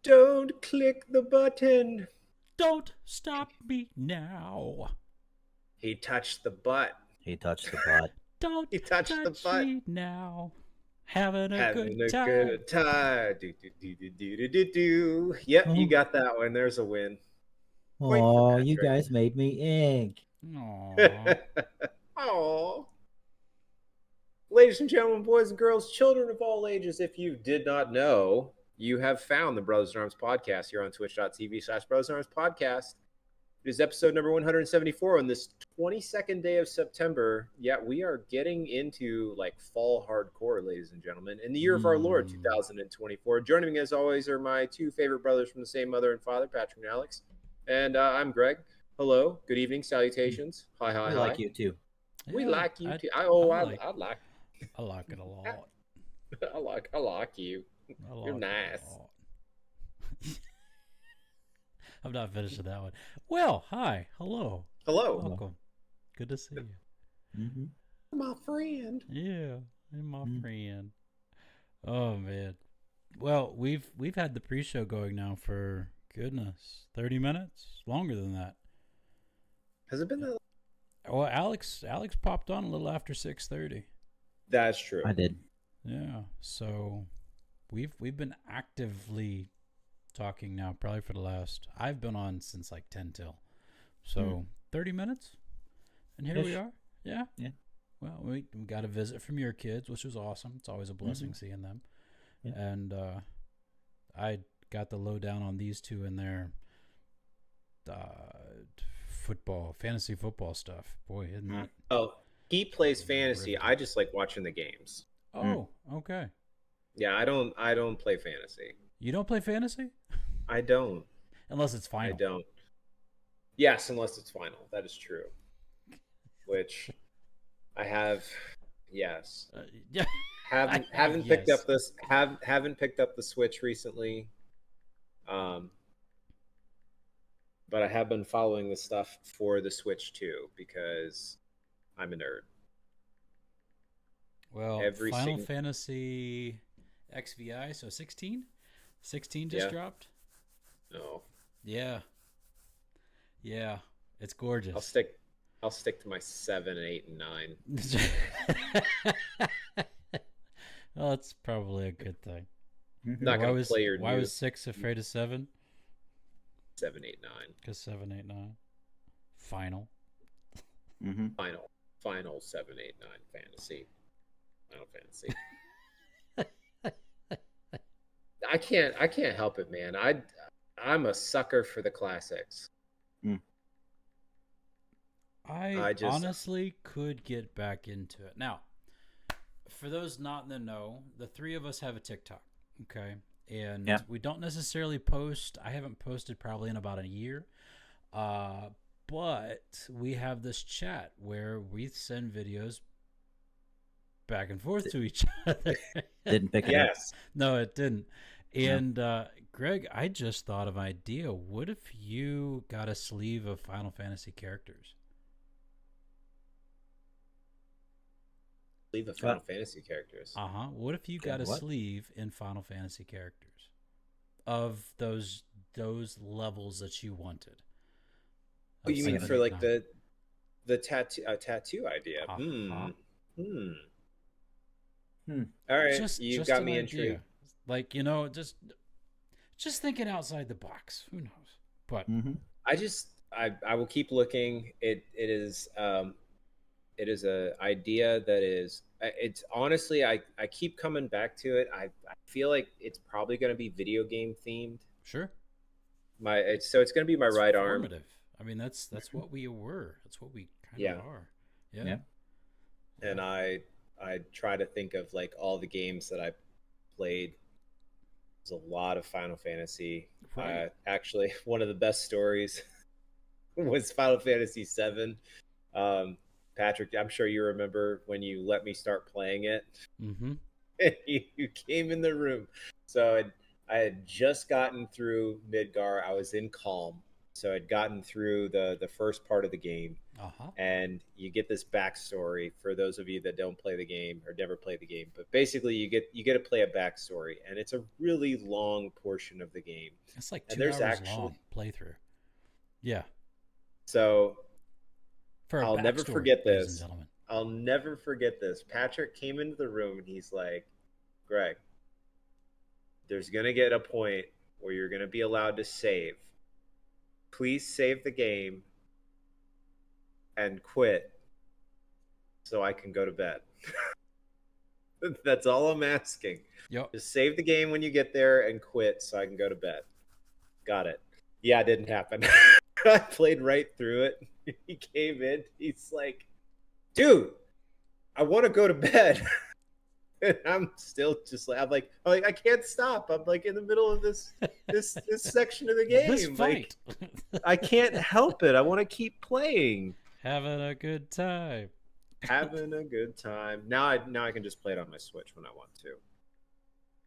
Don't click the button. Don't stop me now. He touched the butt. He touched the butt. Don't He touched the touch butt. me now. Having a good Having a time. good time. Do, do, do, do, do, do, do, do. Yep, you got that one. There's a win. Point for Oh, you Patrick. guys made me ink. Aww. Aww. Ladies and gentlemen, boys and girls, children of all ages, if you did not know, you have found the Brothers in Arms podcast here on twitch.tv/BrothersinArmsPodcast. It is episode number 174 on this 22nd day of September. Yeah, we are getting into like fall hardcore, ladies and gentlemen, in the year of our Lord, 2024. Joining me as always are my two favorite brothers from the same mother and father, Patrick and Alex. And I'm Greg. Hello, good evening, salutations. Hi, hi, We hi. like you too. We Yeah, like you I- too. I I like it a lot. I like you. I like You're it nice. a lot. I'm not finished with that one. Well, hi. Hello. Hello, Welcome. Good to see you. Mm-hmm. my friend. Yeah, and my friend. Oh man. Well, we've had the pre-show going now for goodness, 30 minutes, longer than that. Has it been that? Well, Alex popped on a little after 6:30. That's true. I did. Yeah. So we've been actively talking now probably for the last I've been on since like 10 till. So 30 minutes. And here we Ish. are. Yeah. Yeah. Well, we got a visit from your kids, which was awesome. It's always a blessing seeing them. Yeah. And I got the lowdown on these two and their fantasy football stuff. Boy, isn't that? Oh, he plays fantasy. I just like watching the games. Oh, okay. Yeah, I don't play fantasy. You don't play fantasy? I don't. Unless it's final. I don't. Yes, unless it's final. That is true. Which I have. Yes. Yeah. Haven't picked up this. Haven't picked up the Switch recently. But I have been following the stuff for the Switch too because I'm a nerd. Well, Final Fantasy XVI, so 16? 16 just dropped? No. Yeah. Yeah. It's gorgeous. I'll stick to my 7, 8, and 9. Well, that's probably a good thing. Not gonna play your Why was 6 afraid of 7? 7, 8, 9. Because 7, 8, 9. Final. Mm-hmm. Final 7, 8, 9 fantasy. Final Fantasy. I can't help it, man. I'm a sucker for the classics. I honestly could get back into it. Now, for those not in the know, the three of us have a TikTok, okay? And we don't necessarily post. I haven't posted probably in about a year. But we have this chat where we send videos back and forth to each other. Didn't pick it up. No, it didn't. And Greg, I just thought of an idea. What if you got a sleeve of Final Fantasy characters? Sleeve of Final Fantasy characters. What if you got a sleeve in Final Fantasy characters of those levels that you wanted? Oh, you mean for like the tattoo idea? All right, you've got me intrigued. Like, just thinking outside the box. Who knows? But I will keep looking. It is a idea that is. It's honestly, I keep coming back to it. I feel like it's probably going to be video game themed. Sure. It's going to be my right arm. I mean, that's what we were. That's what we kind of are. Yeah. And I try to think of like all the games that I played. There's a lot of Final Fantasy. Right. Actually, one of the best stories was Final Fantasy VII. Patrick, I'm sure you remember when you let me start playing it. Mm-hmm. You came in the room. So I had just gotten through Midgar. I was in Calm. So I'd gotten through the first part of the game, and you get this backstory for those of you that don't play the game or never play the game. But basically, you get to play a backstory, and it's a really long portion of the game. It's like 2 hours long playthrough. Yeah. So I'll never forget this. I'll never forget this. Patrick came into the room and he's like, Greg, there's going to get a point where you're going to be allowed to save. Please save the game and quit so I can go to bed. That's all I'm asking. Yep. Just save the game when you get there and quit so I can go to bed. Got it. Yeah, it didn't happen. I played right through it. He came in. He's like, dude, I want to go to bed. And I'm still just like, I'm like, I can't stop. I'm like in the middle of this section of the game. This fight. Like, I can't help it. I want to keep playing. Having a good time. Having a good time. Now I can just play it on my Switch when I want to.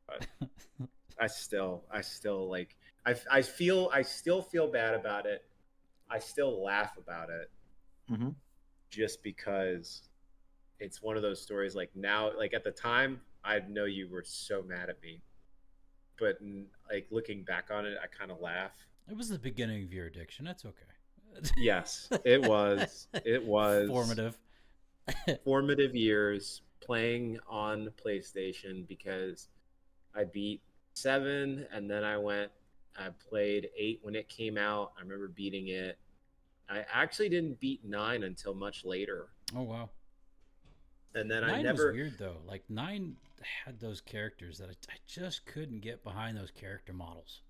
But I still like I still feel bad about it. I still laugh about it. Mm-hmm. Just because it's one of those stories. Like now, like at the time, I know you were so mad at me, but like looking back on it, I kind of laugh. It was the beginning of your addiction. That's okay. Yes, it was. It was formative years playing on PlayStation because I beat 7 and then I played 8 when it came out. I remember beating it. I actually didn't beat 9 until much later. Oh wow. And then 9 I never was weird though. Like 9 had those characters that I just couldn't get behind those character models.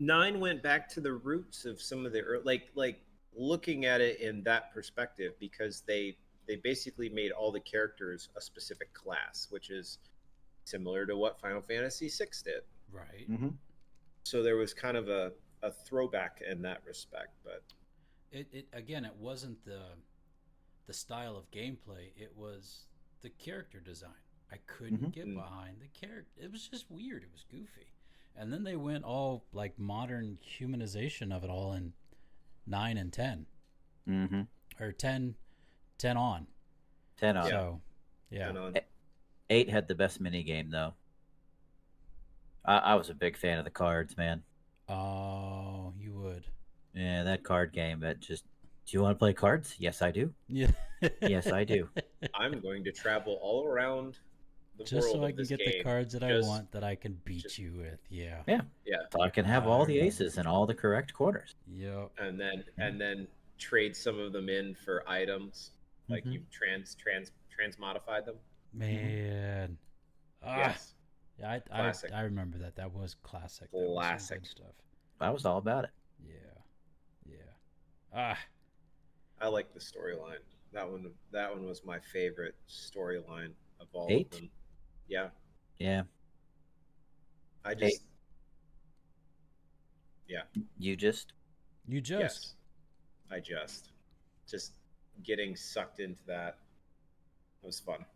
9 went back to the roots of some of the like looking at it in that perspective, because they basically made all the characters a specific class, which is similar to what Final Fantasy VI did. Right. Mm-hmm. So there was kind of a throwback in that respect, but it again, it wasn't the style of gameplay, it was the character design. I couldn't get behind the character. It was just weird. It was goofy. And then they went all like modern humanization of it all in 9 and 10. Mm-hmm. Or 10 on. 10 on. So, yeah. 10 on. 8 had the best mini game though. I was a big fan of the cards, man. Oh, you would. Yeah, that card game. That just. Do you want to play cards? Yes, I do. Yeah. Yes, I do. I'm going to travel all around the just world so I can get the cards that I want that I can beat you with. Yeah. Yeah. Yeah. So I can have all the aces in all the correct corners. Yep. And then trade some of them in for items, like you transmodified them. Man. Yes. Yeah, I remember that. That was classic. That classic was stuff. I was all about it. Yeah. I like the storyline. That one was my favorite storyline of all 8? of them. Yeah. Yeah. I just 8. Yeah. You just Yes. I just getting sucked into that was fun.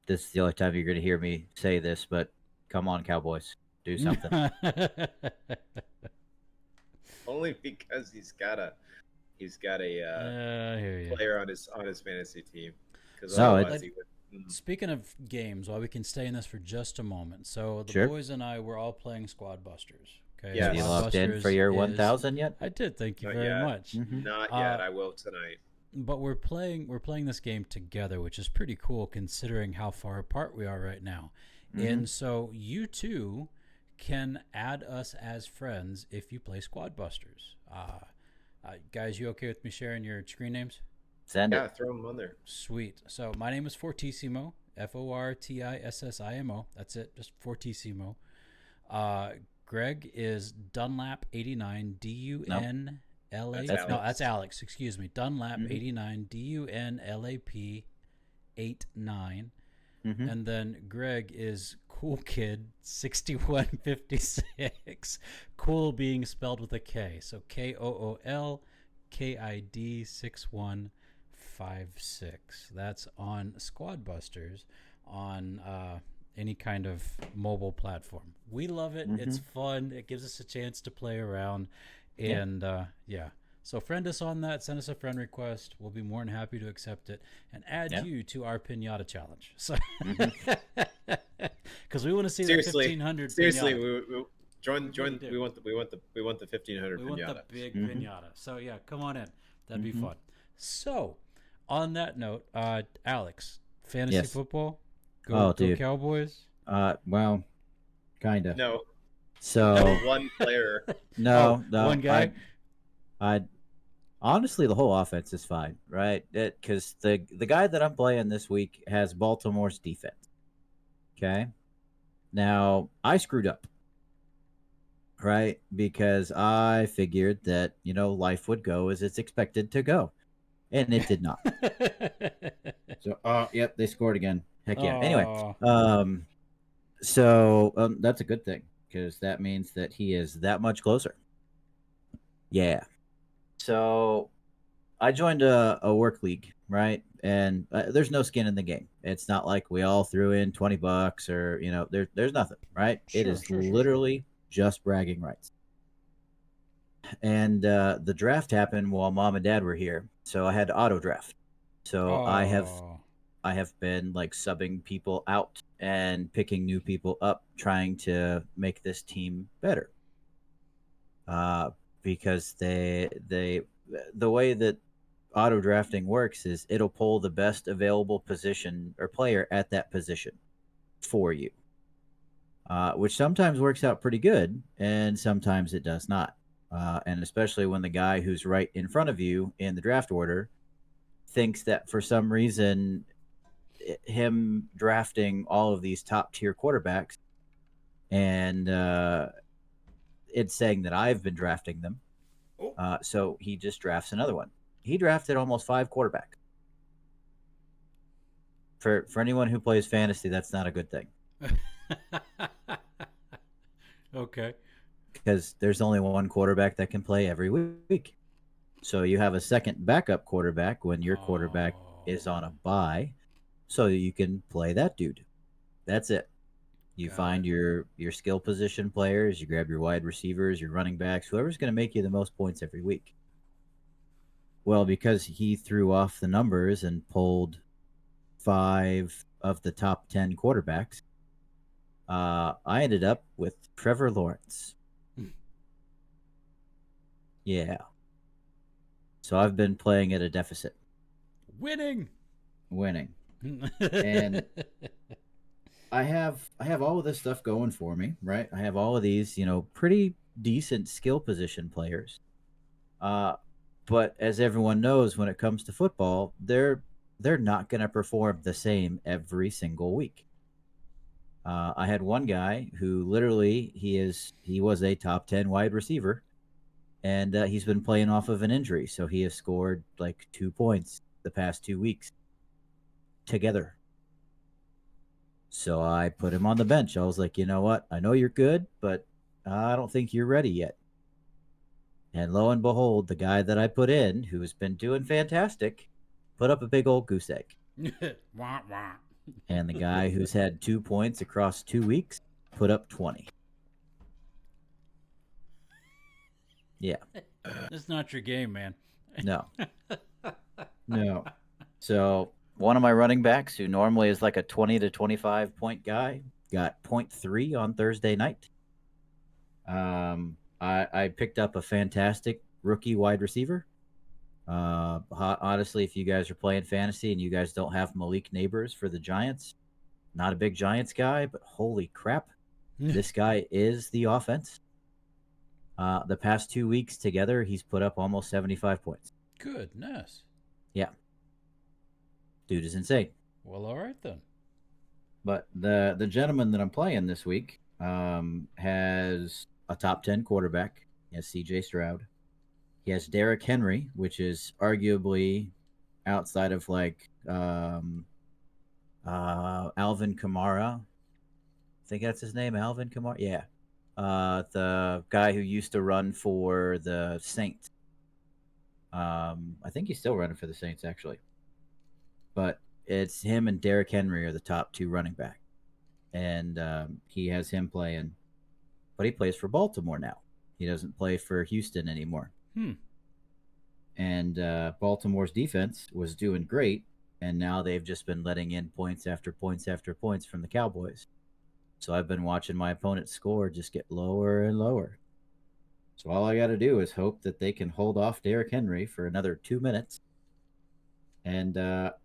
This is the only time you're going to hear me say this, but come on, Cowboys, do something. Only because he's got a player on his fantasy team. Speaking of games, while we can stay in this for just a moment, so the boys and I were all playing Squad Busters. Okay, yeah. You logged in for your 1,000 yet? I did. Thank you very much. Mm-hmm. Not yet. I will tonight. But we're playing this game together, which is pretty cool considering how far apart we are right now. Mm-hmm. And so you too can add us as friends if you play Squad Busters. Guys, you okay with me sharing your screen names? Send it. Throw them on there. Sweet. So my name is Fortissimo, Fortissimo. That's it, just Fortissimo. Greg is Dunlap89, DUNLAP. That's Alex. Excuse me. Dunlap89, DUNLAP 89. Mm-hmm. And then Greg is Cool Kid 6156. Cool being spelled with a K. So KOOLKID 6156. That's on Squad Busters on any kind of mobile platform. We love it. Mm-hmm. It's fun. It gives us a chance to play around. And yeah. So friend us on that. Send us a friend request. We'll be more than happy to accept it and add you to our pinata challenge. So, because we want to see that 1,500. Seriously, pinata. we join. We want the 1,500 pinata. We want the big pinata. So yeah, come on in. That'd be fun. So, on that note, Alex, fantasy football. Go Cowboys. Well, kind of. No. So one player. No, one guy. I honestly, the whole offense is fine, right? Because the guy that I'm playing this week has Baltimore's defense. Okay. Now I screwed up, right? Because I figured that life would go as it's expected to go, and it did not. So, yep, they scored again. Heck yeah. Anyway, so that's a good thing because that means that he is that much closer. Yeah. So I joined a work league, right? And there's no skin in the game. It's not like we all threw in $20 or there's nothing, right? It is literally just bragging rights. And the draft happened while mom and dad were here, so I had to auto draft. So I have been like subbing people out and picking new people up, trying to make this team better. Because the way that auto drafting works is it'll pull the best available position or player at that position for you, which sometimes works out pretty good and sometimes it does not. And especially when the guy who's right in front of you in the draft order thinks that for some reason him drafting all of these top tier quarterbacks and it's saying that I've been drafting them. So he just drafts another one. He drafted almost 5 quarterbacks. For anyone who plays fantasy, that's not a good thing. Okay. Because there's only one quarterback that can play every week. So you have a second backup quarterback when your quarterback is on a bye, so you can play that dude. That's it. You find your skill position players, you grab your wide receivers, your running backs, whoever's going to make you the most points every week. Well, because he threw off the numbers and pulled 5 of the top 10 quarterbacks, I ended up with Trevor Lawrence. Yeah. So I've been playing at a deficit. Winning. And I have all of this stuff going for me, right? I have all of these, pretty decent skill position players. But as everyone knows, when it comes to football, they're not going to perform the same every single week. I had one guy who literally he was a top 10 wide receiver, and he's been playing off of an injury, so he has scored like 2 points the past 2 weeks together. So I put him on the bench. I was like, you know what? I know you're good, but I don't think you're ready yet. And lo and behold, the guy that I put in, who has been doing fantastic, put up a big old goose egg. And the guy who's had 2 points across 2 weeks put up 20. Yeah. That's not your game, man. No. So one of my running backs, who normally is like a 20 to 25 point guy, got 0.3 on Thursday night. I picked up a fantastic rookie wide receiver. Honestly, if you guys are playing fantasy and you guys don't have Malik Neighbors for the Giants, not a big Giants guy, but holy crap, this guy is the offense. The past 2 weeks together, he's put up almost 75 points. Goodness. Yeah. Dude is insane. Well, all right then. But the gentleman that I'm playing this week has a top 10 quarterback. He has C.J. Stroud. He has Derrick Henry, which is arguably outside of like Alvin Kamara. I think that's his name, Alvin Kamara. Yeah. The guy who used to run for the Saints. I think he's still running for the Saints, actually. But it's him and Derrick Henry are the top 2 running back. and he has him playing, but he plays for Baltimore now. He doesn't play for Houston anymore. And Baltimore's defense was doing great, and now they've just been letting in points after points after points from the Cowboys. So I've been watching my opponent's score just get lower and lower. So all I got to do is hope that they can hold off Derrick Henry for another 2 minutes, and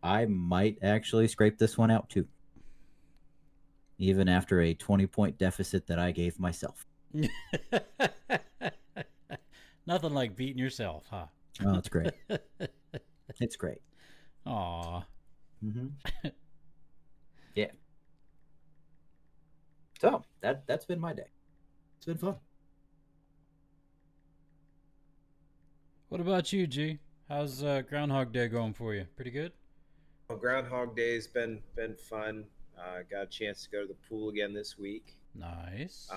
I might actually scrape this one out too, even after a 20-point deficit that I gave myself. Nothing like beating yourself, huh? Oh, it's great. It's great. Aw. Yeah. So that's been my day. It's been fun. What about you, G? How's Groundhog Day going for you? Pretty good? Well, Groundhog Day's been fun. Got a chance to go to the pool again this week. Nice.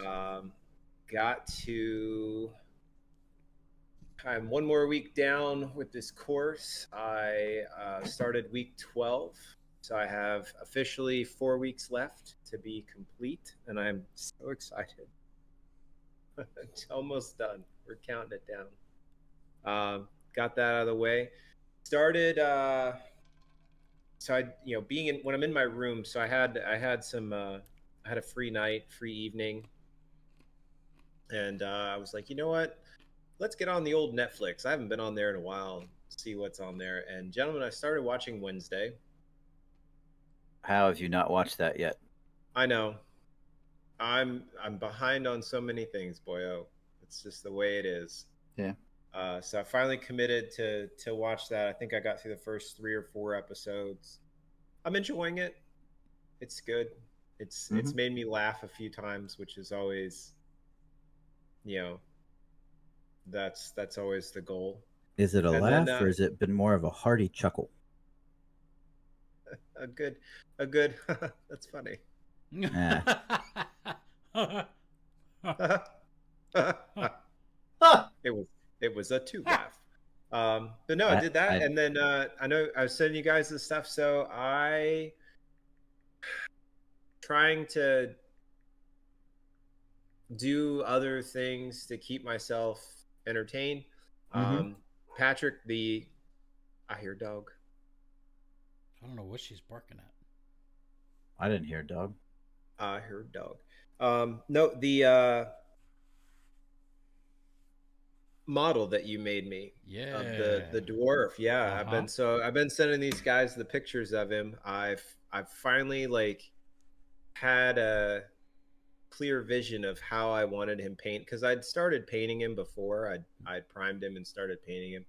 Got to... I'm one more week down with this course. I started week 12, so I have officially 4 weeks left to be complete, and I'm so excited. It's almost done. We're counting it down. Got that out of the way. Started. So I, when I'm in my room, so I had a free night, free evening, and I was like, you know what? Let's get on the old Netflix. I haven't been on there in a while. See what's on there. And gentlemen, I started watching Wednesday. How have you not watched that yet? I know. I'm behind on so many things, boyo. It's just the way it is. Yeah. So I finally committed to watch that. I think I got through the first 3 or 4 episodes. I'm enjoying it. It's good. It's made me laugh a few times, which is always, that's always the goal. Is it a laugh or has it been more of a hearty chuckle? A good that's funny. It was a 2 laugh. But no, I did that, and then I know I was sending you guys this stuff, so I trying to do other things to keep myself entertained. Patrick, I hear dog. I don't know what she's barking at. I didn't hear dog. I heard dog. No, the model that you made me, of the dwarf. Yeah, I've been sending these guys the pictures of him. I've finally had a clear vision of how I wanted him paint, because I'd started painting him before. I'd primed him and started painting him,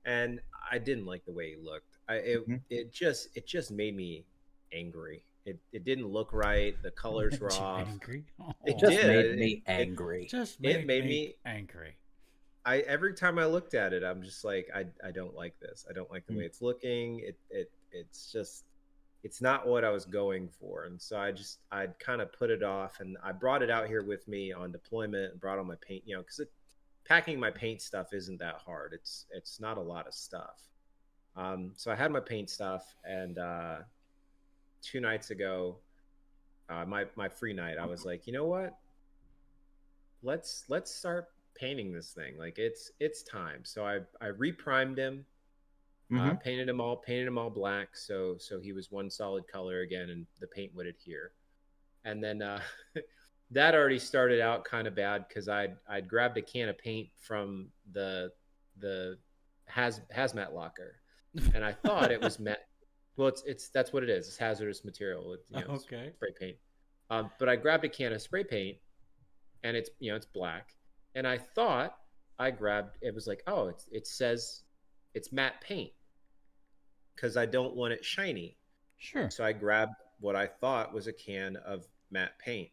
and I didn't like the way he looked. It just made me angry. It didn't look right. The colors were off. Angry? Oh. It just made me angry. It made me angry. Every time I looked at it, I'm just like, I don't like this. I don't like the way it's looking. It's just, it's not what I was going for. And so I'd kind of put it off, and I brought it out here with me on deployment and brought all my paint, because packing my paint stuff isn't that hard. It's not a lot of stuff. So I had my paint stuff, and 2 nights ago, my free night, I was like, you know what? Let's start painting this thing. It's time. So I reprimed him, painted him all black, so he was one solid color again, and the paint would adhere. And then that already started out kind of bad, because I'd grabbed a can of paint from the hazmat locker, and I thought it was matte. Well, that's what it is. It's hazardous material. Okay. Spray paint. But I grabbed a can of spray paint, and it's black. And I thought it was like, oh, it says it's matte paint, because I don't want it shiny. Sure. So I grabbed what I thought was a can of matte paint.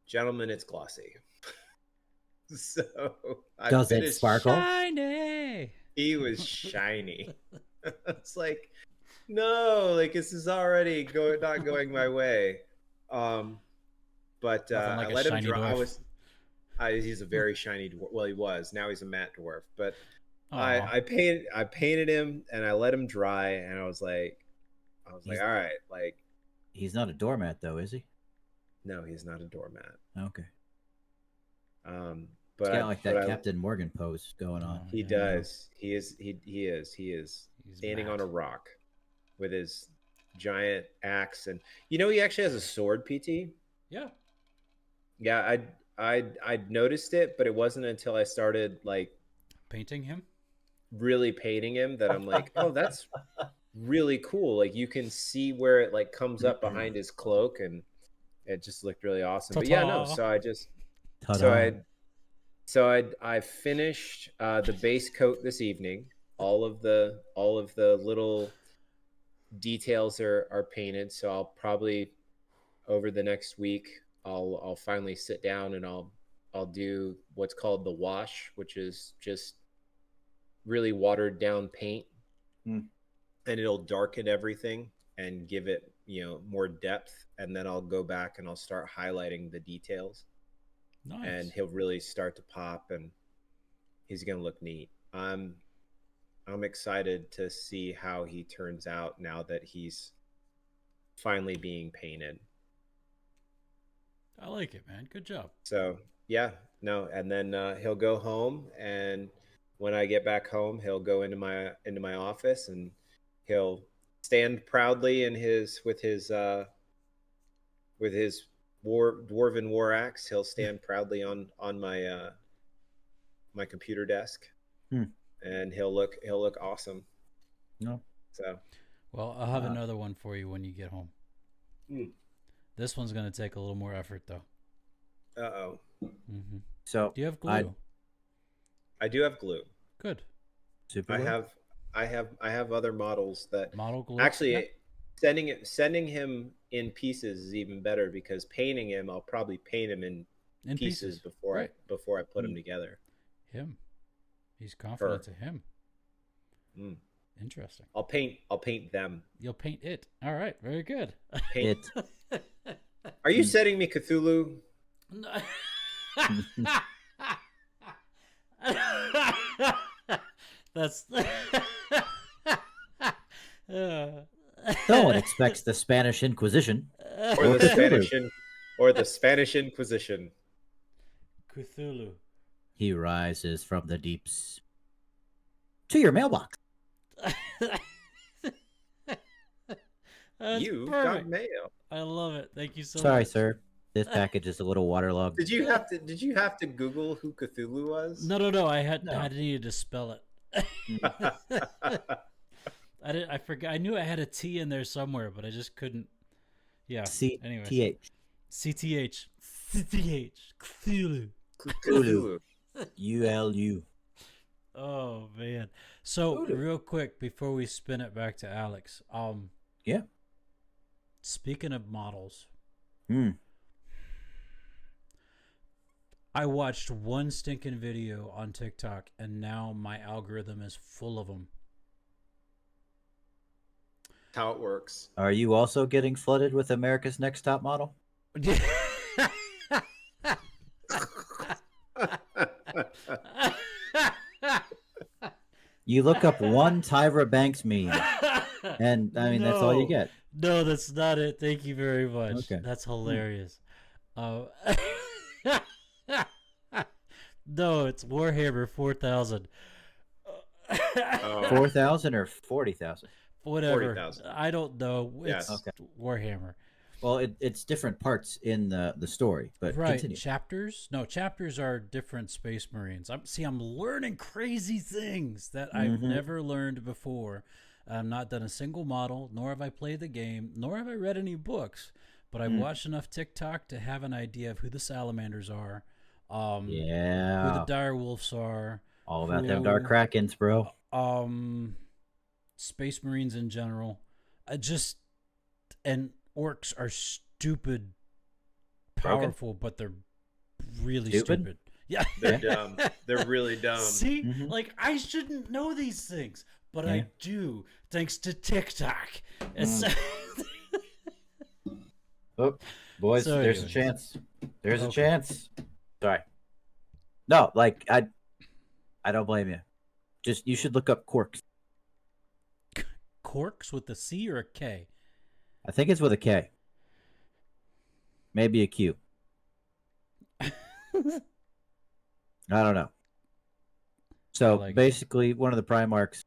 Gentlemen, it's glossy. So does it sparkle? Shiny. He was shiny. It's like, no, this is already not going my way. But I let him dry. He's a very shiny dwarf. Well, he was. Now he's a matte dwarf. But I painted him, and I let him dry, and I was like, all right, he's not a doormat though, is he? No, he's not a doormat. Okay. But He's got like that Captain Morgan pose going on. He does. He is. He's standing on a rock with his giant axe, and he actually has a sword. PT. Yeah. Yeah, I'd noticed it, but it wasn't until I started like painting him, really painting him, that I'm like, oh, that's really cool. Like you can see where it like comes up behind his cloak, and it just looked really awesome. Ta-ta. But yeah, no. So I just I finished the base coat this evening. All of the little details are painted. So I'll probably over the next week I'll finally sit down and I'll do what's called the wash, which is just really watered down paint, and it'll darken everything and give it more depth. And then I'll go back and I'll start highlighting the details. Nice. And he'll really start to pop, and he's gonna look neat. I'm excited to see how he turns out now that he's finally being painted. I like it, man. Good job. So yeah, no, and then he'll go home, and when I get back home, he'll go into my office, and he'll stand proudly with his dwarven war axe. He'll stand proudly on my my computer desk, and he'll look awesome. No. So, well, I'll have another one for you when you get home. This one's gonna take a little more effort, though. Uh-oh. Mm-hmm. So, do you have glue? I do have glue. Good. Super. I have other models that model glue. Actually, yeah. sending him in pieces is even better, because painting him, I'll probably paint him in pieces before I put him together. He's confident to him. Interesting. I'll paint them. You'll paint it. All right. Very good. Paint it. Are you setting me Cthulhu? No. That's no one expects the Spanish Inquisition or the Spanish Inquisition. Cthulhu. He rises from the deeps to your mailbox. You got mail. I love it. Thank you so much. Sorry, sir. This package is a little waterlogged. Did you have to Google who Cthulhu was? No. I needed to spell it. I forgot. I knew I had a T in there somewhere, but I just couldn't. Yeah. Anyway. CTH. Cthulhu. Cthulhu. ULU. Oh man. So real quick before we spin it back to Alex. Yeah. Speaking of models. I watched one stinking video on TikTok, and now my algorithm is full of them. How it works. Are you also getting flooded with America's Next Top Model? You look up one Tyra Banks meme, and I mean that's all you get. No, that's not it. Thank you very much. Okay. That's hilarious. No, it's Warhammer 4000. 4,000 or 40,000? Whatever. 40,000. I don't know. It's okay. Warhammer. Well, it's different parts in the story, but right. Continue. Chapters? No, chapters are different Space Marines. I'm learning crazy things that I've never learned before. I've not done a single model, nor have I played the game, nor have I read any books. But I've watched enough TikTok to have an idea of who the Salamanders are, who the Dire Wolves are, all about them Dark Krakens, bro. Space Marines in general, and orcs are stupid, powerful, but they're really stupid. Yeah, they're dumb. They're really dumb. See, like I shouldn't know these things, but I do, thanks to TikTok. Oh, boys, there's a chance. There's a chance. Sorry. No, like I don't blame you. Just you should look up Quarks. Quarks with a C or a K? I think it's with a K. Maybe a Q. I don't know. So basically, one of the Primarchs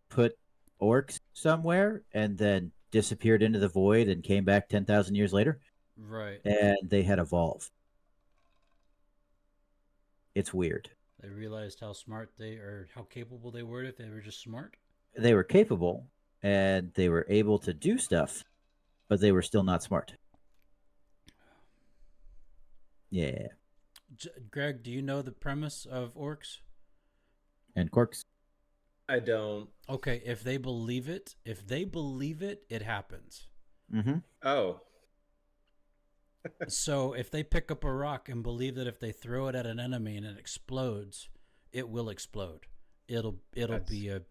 put orcs somewhere and then disappeared into the void and came back 10,000 years later. Right. And they had evolved. It's weird. They realized how smart how capable they were if they were just smart. They were capable and they were able to do stuff, but they were still not smart. Yeah. Greg, do you know the premise of orcs? And Quarks? I don't. Okay, if they believe it, it happens. Mm-hmm. Oh. So if they pick up a rock and believe that if they throw it at an enemy and it explodes, it will explode. It'll be a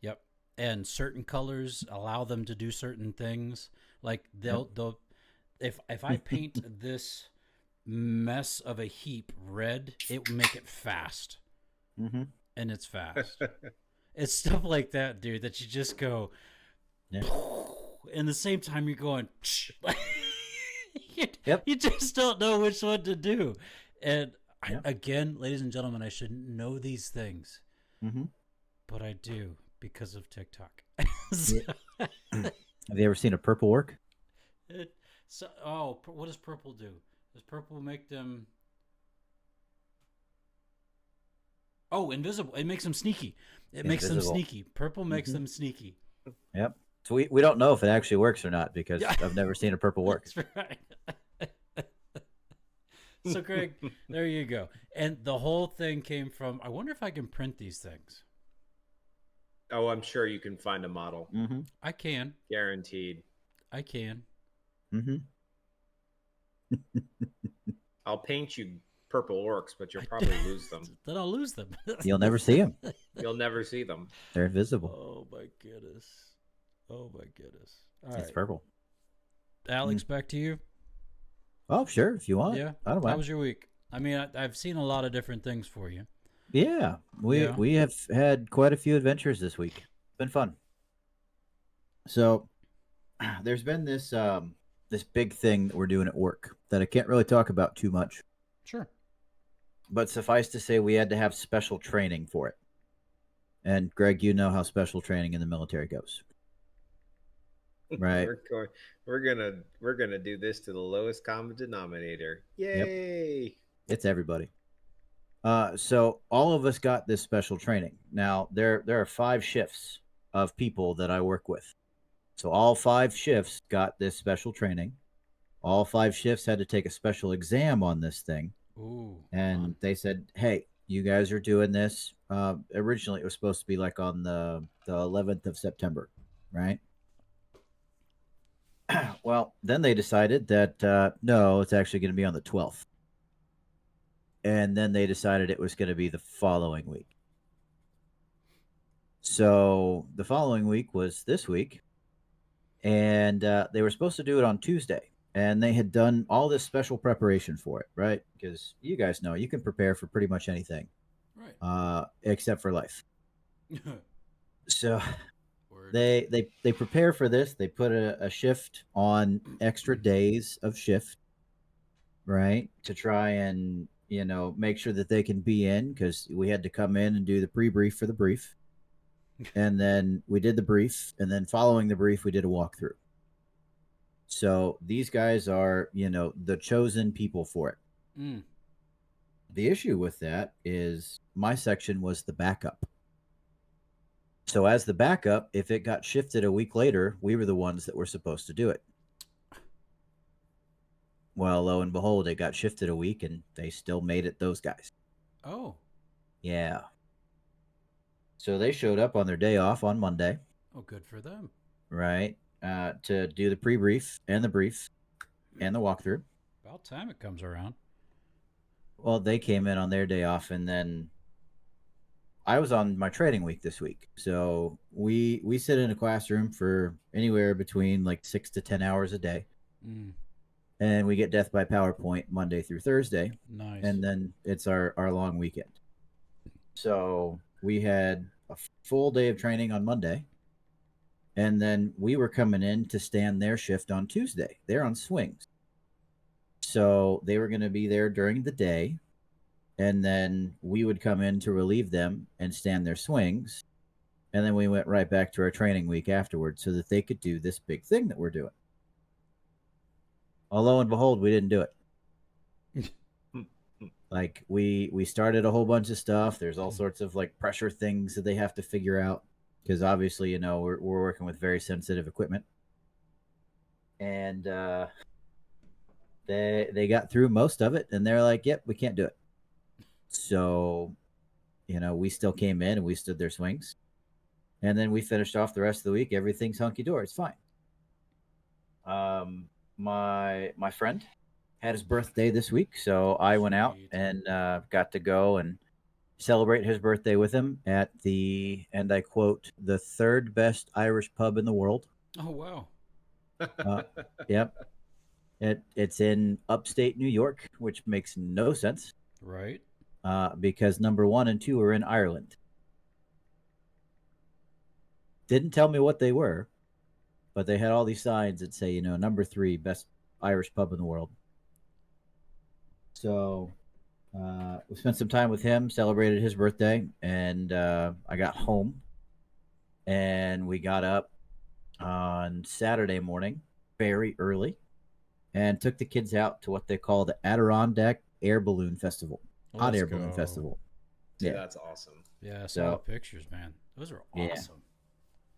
Yep. And certain colors allow them to do certain things. Like they'll if I paint this mess of a heap red, it will make it fast. Mm-hmm. And it's fast. It's stuff like that, dude, that you just go, yeah. And the same time you're going, yep. You just don't know which one to do. And again, ladies and gentlemen, I shouldn't know these things, but I do because of TikTok. Have you ever seen a purple orc? What does purple do? Does purple make them... Oh, invisible. It makes them sneaky. Makes them sneaky. Purple makes them sneaky. Yep. So we don't know if it actually works or not because I've never seen a purple orc. That's right. So, Greg, there you go. And the whole thing came from, I wonder if I can print these things. Oh, I'm sure you can find a model. Mm-hmm. I can. Guaranteed. I can. Mm-hmm. I'll paint you purple orcs, but you'll probably lose them. Then I'll lose them. You'll never see them. You'll never see them. They're invisible. Oh, my goodness. All it's right. purple. Alex, back to you. Oh, sure, if you want. Yeah. I don't mind. How was your week? I mean, I've seen a lot of different things for you. Yeah, we have had quite a few adventures this week. It's been fun. So, there's been this this big thing that we're doing at work that I can't really talk about too much. Sure. But suffice to say, we had to have special training for it. And Greg, you know how special training in the military goes. Right. We're gonna do this to the lowest common denominator. Yay! Yep. It's everybody. So all of us got this special training. Now there are 5 shifts of people that I work with. So all 5 shifts got this special training. All 5 shifts had to take a special exam on this thing. Ooh. And they said, "Hey, you guys are doing this." Originally, it was supposed to be like on the 11th of September, right? Well, then they decided that no, it's actually going to be on the 12th. And then they decided it was going to be the following week. So the following week was this week, and they were supposed to do it on Tuesday. And they had done all this special preparation for it, right? Because you guys know you can prepare for pretty much anything, right? Except for life. So they prepare for this. They put a shift on extra days of shift, right? To try and make sure that they can be in, because we had to come in and do the pre-brief for the brief, and then we did the brief, and then following the brief we did a walkthrough. So these guys are, the chosen people for it. Mm. The issue with that is my section was the backup. So as the backup, if it got shifted a week later, we were the ones that were supposed to do it. Well, lo and behold, it got shifted a week and they still made it those guys. Oh. Yeah. So they showed up on their day off on Monday. Oh, good for them. Right. To do the pre-brief and the brief and the walkthrough. About time it comes around. Well, they came in on their day off, and then I was on my training week this week. So we sit in a classroom for anywhere between like 6 to 10 hours a day. Mm. And we get death by PowerPoint Monday through Thursday. Nice. And then it's our long weekend. So we had a full day of training on Monday. And then we were coming in to stand their shift on Tuesday. They're on swings. So they were going to be there during the day, and then we would come in to relieve them and stand their swings. And then we went right back to our training week afterwards so that they could do this big thing that we're doing. Lo and behold, we didn't do it. Like we started a whole bunch of stuff. There's all sorts of like pressure things that they have to figure out because obviously, you know, we're working with very sensitive equipment. And they got through most of it, and they're like, "Yep, we can't do it." So, you know, we still came in and we stood their swings, and then we finished off the rest of the week. Everything's hunky dory. It's fine. My friend had his birthday this week, so I went out and got to go and celebrate his birthday with him at the, and I quote, the third best Irish pub in the world. Oh wow! Yep, it's in upstate New York, which makes no sense, right? Because number 1 and 2 are in Ireland. Didn't tell me what they were, but they had all these signs that say, you know, number 3 best Irish pub in the world. So we spent some time with him, celebrated his birthday, and I got home, and we got up on Saturday morning very early and took the kids out to what they call the Adirondack Air Balloon Festival. Hot air balloon festival. Dude, that's awesome. Yeah, I saw the pictures, man. Those are awesome.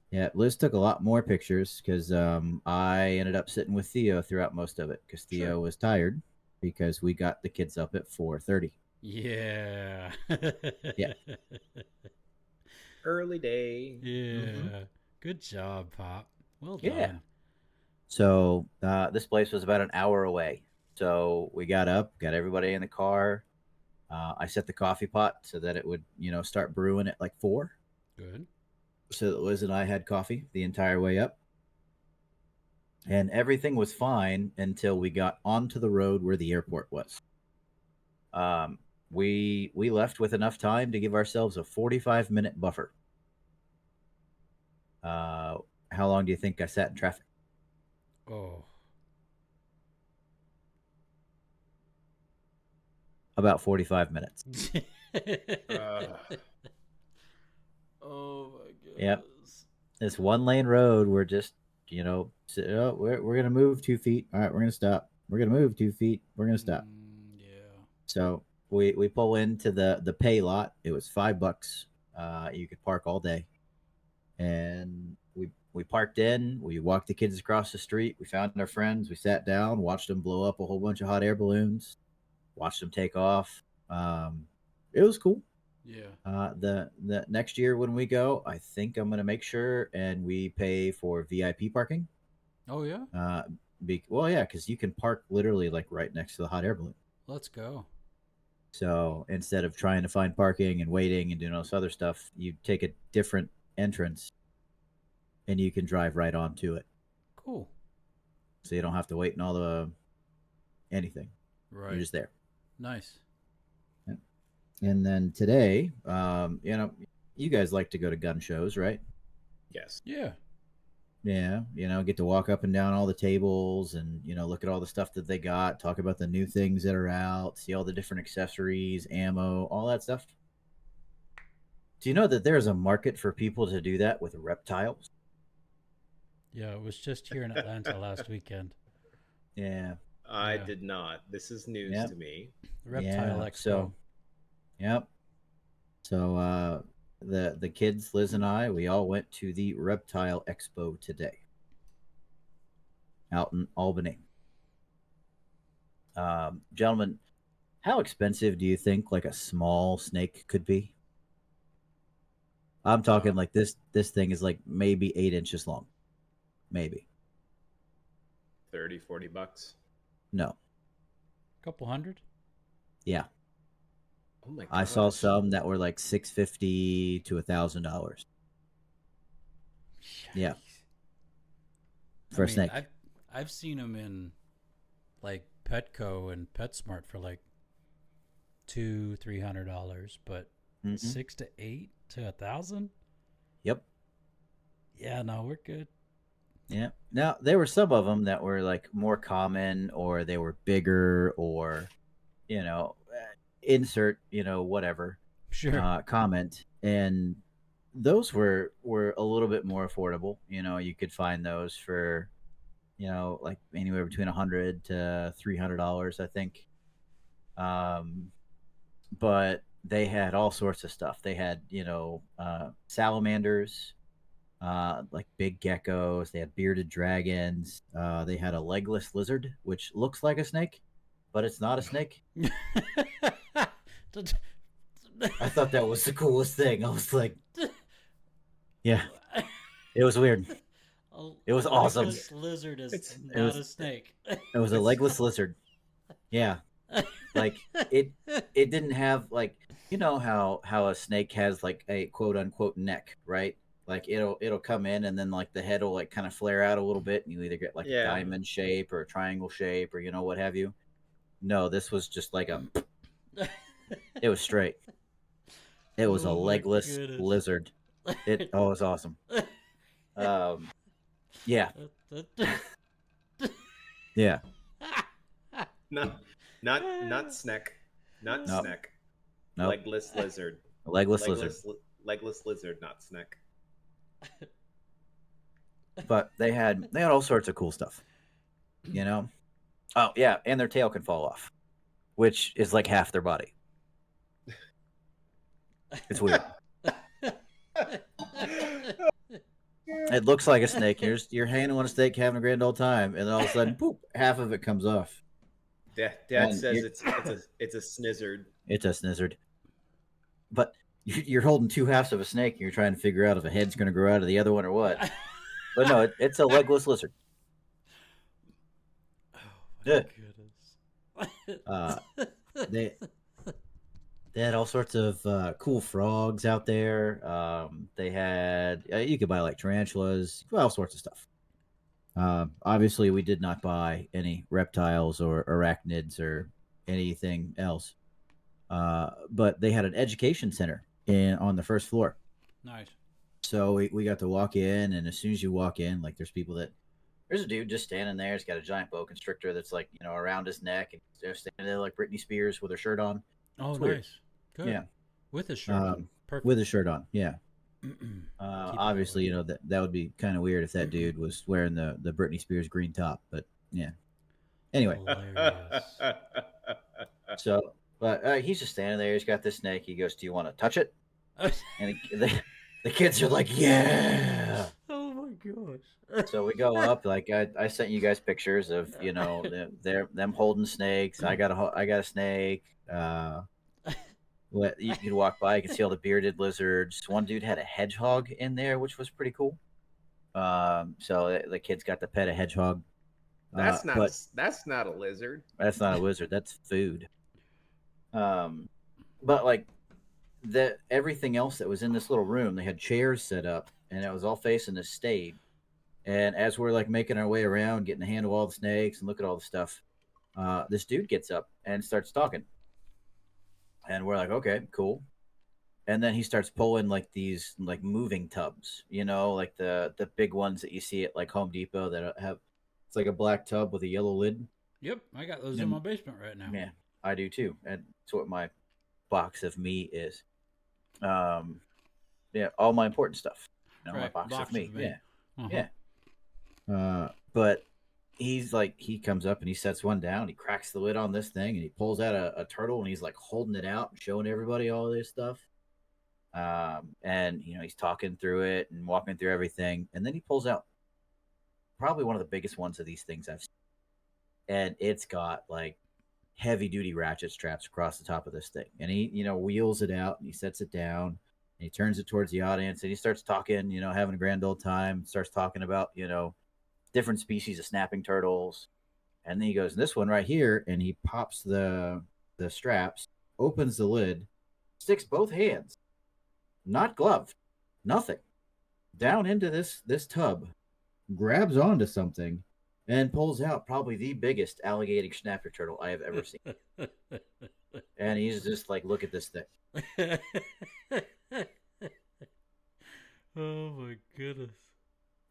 Yeah, Liz took a lot more pictures because I ended up sitting with Theo throughout most of it because Theo was tired because we got the kids up at 4:30. Yeah. Yeah. Early day. Yeah. Good job, Pop. Well done. Yeah. So this place was about an hour away. So we got up, got everybody in the car. I set the coffee pot so that it would, you know, start brewing at like 4. Good. So that Liz and I had coffee the entire way up. And everything was fine until we got onto the road where the airport was. We left with enough time to give ourselves a 45-minute buffer. How long do you think I sat in traffic? Oh. About 45 minutes. Oh my goodness. Yep. This 1-lane road, we're just, you know, we're going to move 2 feet. All right, we're going to stop. We're going to move 2 feet. We're going to stop. Yeah. So we pull into the pay lot. It was $5. You could park all day. And we parked in. We walked the kids across the street. We found our friends. We sat down, watched them blow up a whole bunch of hot air balloons, watched them take off. It was cool. Yeah. The next year when we go, I think I'm gonna make sure and we pay for VIP parking. Oh yeah. Well, yeah, because you can park literally like right next to the hot air balloon. Let's go. So instead of trying to find parking and waiting and doing all this other stuff, you take a different entrance, and you can drive right onto it. Cool. So you don't have to wait in all the anything. Right. You're just there. Nice. And then today, you know, you guys like to go to gun shows, right? Yes. Yeah. Yeah, you know, get to walk up and down all the tables and, you know, look at all the stuff that they got, talk about the new things that are out, see all the different accessories, ammo, all that stuff. Do you know that there's a market for people to do that with reptiles? Yeah, it was just here in Atlanta last weekend. Yeah. I did not. This is news to me. Reptile Expo. So, yep. So the kids, Liz and I, we all went to the Reptile Expo today out in Albany. Gentlemen, how expensive do you think like a small snake could be? I'm talking like this thing is like maybe 8 inches long. Maybe. 30, $40? No. Couple hundred? Yeah. Oh my god. I saw some that were like $650 to $1,000. Yeah. For a snake. I've seen them in like Petco and PetSmart for like $200-$300, but $600 to $800 to $1,000. Yep. Yeah, no, we're good. Yeah. Now there were some of them that were like more common, or they were bigger, or insert whatever Sure. comment, and those were a little bit more affordable. You could find those for like anywhere between $100 to $300, I think. Um, but they had all sorts of stuff. They had salamanders, like big geckos. They had bearded dragons. They had a legless lizard, which looks like a snake, but it's not a snake. I thought that was the coolest thing. I was like, yeah, it was weird. It was awesome. Legless lizard is not a snake. It was a legless lizard. Yeah, like it didn't have like how a snake has like a quote unquote neck, right? Like it'll come in and then like the head will like kind of flare out a little bit, and you either get like a diamond shape or a triangle shape or what have you. No, this was just like it was straight. It was a legless lizard. It was awesome. Yeah. Yeah. Not snack. Not Nope. snack. Nope. Legless lizard. Legless lizard. Legless lizard, not snack. But they had all sorts of cool stuff. Oh yeah, and their tail can fall off, which is like half their body. It's weird. It looks like a snake. You're hanging on a snake, having a grand old time, and then all of a sudden, poop, half of it comes off. Dad says it's a snizzard. It's a snizzard. But you're holding two halves of a snake, and you're trying to figure out if a head's going to grow out of the other one or what. But no, it's a legless lizard. Oh my goodness. They had all sorts of cool frogs out there. They had you could buy like tarantulas, all sorts of stuff. Obviously, we did not buy any reptiles or arachnids or anything else. But they had an education center on the first floor. Nice. So we got to walk in, and as soon as you walk in, like there's a dude just standing there. He's got a giant boa constrictor that's like around his neck, and they're standing there like Britney Spears with her shirt on. Oh, it's nice. Weird. Good. Yeah. With his shirt on. Perfect. With his shirt on, yeah. Obviously, that would be kind of weird if that dude was wearing the Britney Spears green top, but yeah. Anyway. So, but he's just standing there. He's got this snake. He goes, "Do you want to touch it?" And the kids are like, "Yeah." Oh my gosh. So we go up. Like I sent you guys pictures of them holding snakes. I got a snake. What you could walk by, you could see all the bearded lizards. One dude had a hedgehog in there, which was pretty cool. So the kids got to pet a hedgehog. That's not a lizard. That's not a lizard. That's food. But like everything else that was in this little room, they had chairs set up, and it was all facing the stage. And as we're like making our way around, getting a handle all the snakes and look at all the stuff, this dude gets up and starts talking. And we're like, okay, cool. And then he starts pulling like these like moving tubs, like the big ones that you see at like Home Depot that have, it's like a black tub with a yellow lid. Yep, I got those in my basement right now. Yeah, I do too. And that's what my box of meat is. Yeah, all my important stuff. My box of meat. Yeah. Uh-huh. Yeah. But he comes up and he sets one down. He cracks the lid on this thing and he pulls out a turtle, and he's like holding it out and showing everybody all this stuff. And he's talking through it and walking through everything, and then he pulls out probably one of the biggest ones of these things I've seen, and it's got like heavy duty ratchet straps across the top of this thing, and he wheels it out and he sets it down and he turns it towards the audience and he starts talking, having a grand old time, starts talking about different species of snapping turtles. And then he goes, this one right here, and he pops the straps, opens the lid, sticks both hands, not gloved, nothing, down into this tub, grabs onto something, and pulls out probably the biggest alligator snapper turtle I have ever seen. And he's just like, look at this thing. Oh my goodness.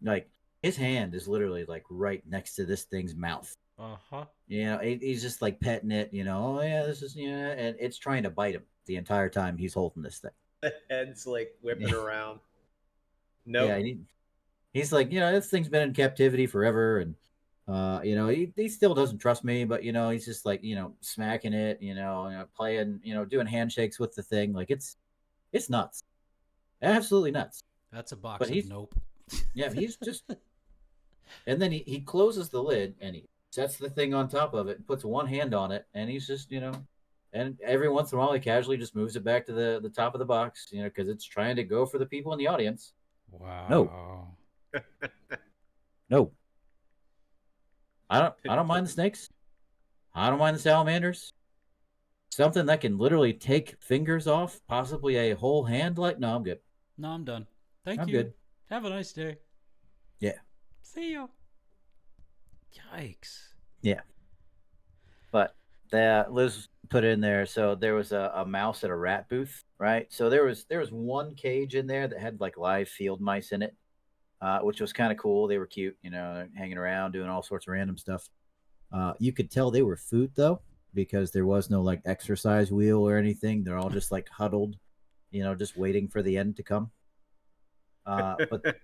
Like, his hand is literally like right next to this thing's mouth. He's just like petting it. Oh yeah, this is and it's trying to bite him the entire time he's holding this thing. The head's like whipping around. Nope. Yeah, he's like, this thing's been in captivity forever, and he still doesn't trust me, but he's just like, smacking it, playing, doing handshakes with the thing. Like it's nuts, absolutely nuts. That's a box of nope. Yeah, he's just, and then he closes the lid and he sets the thing on top of it and puts one hand on it, and he's just, and every once in a while he casually just moves it back to the top of the box, because it's trying to go for the people in the audience. Wow. No. I don't mind the snakes. I don't mind the salamanders. Something that can literally take fingers off, possibly a whole hand. Like, no, I'm good. No, I'm done. Thank I'm you. Good. Have a nice day. Yeah. See ya. Yikes. Yeah. But Liz put in there. So there was a mouse at a rat booth, right? So there was one cage in there that had like live field mice in it, which was kind of cool. They were cute, hanging around doing all sorts of random stuff. You could tell they were food though, because there was no like exercise wheel or anything. They're all just like huddled, just waiting for the end to come. But